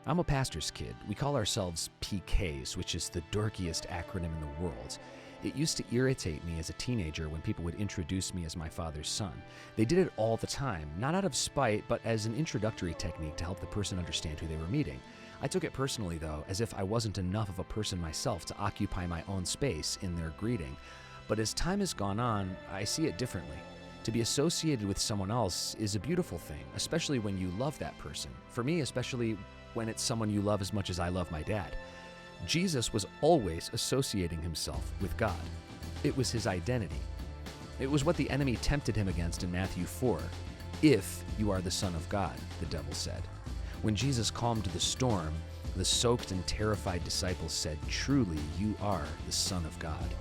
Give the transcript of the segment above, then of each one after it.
I'm a pastor's kid. We call ourselves PKs, which is the dorkiest acronym in the world. It used to irritate me as a teenager when people would introduce me as my father's son. They did it all the time, not out of spite, but as an introductory technique to help the person understand who they were meeting. I took it personally, though, as if I wasn't enough of a person myself to occupy my own space in their greeting. But as time has gone on, I see it differently. To be associated with someone else is a beautiful thing, especially when you love that person. For me, especially when it's someone you love as much as I love my dad. Jesus was always associating himself with God. It was his identity. It was what the enemy tempted him against in Matthew 4. If you are the Son of God, the devil said. When Jesus calmed the storm, the soaked and terrified disciples said, "Truly, you are the Son of God."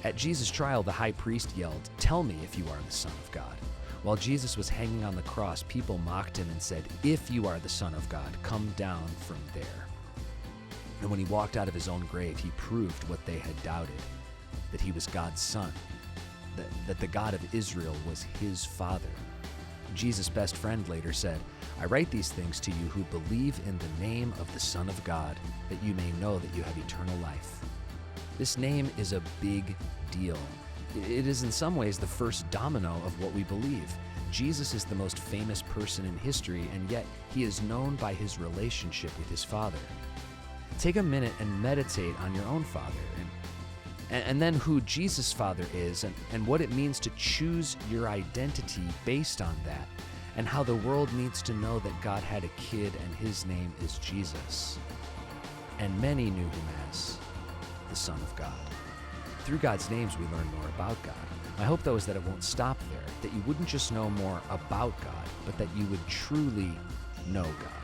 At Jesus' trial, the high priest yelled, "Tell me if you are the Son of God." While Jesus was hanging on the cross, people mocked him and said, "If you are the Son of God, come down from there." And when he walked out of his own grave, he proved what they had doubted, that he was God's son, that the God of Israel was his father. Jesus' best friend later said, "I write these things to you who believe in the name of the Son of God, that you may know that you have eternal life." This name is a big deal. It is in some ways the first domino of what we believe. Jesus is the most famous person in history, and yet he is known by his relationship with his Father. Take a minute and meditate on your own father, and then who Jesus' father is, and what it means to choose your identity based on that, and how the world needs to know that God had a kid and his name is Jesus. And many knew him as the Son of God. Through God's names, we learn more about God. My hope, though, is that it won't stop there, that you wouldn't just know more about God, but that you would truly know God.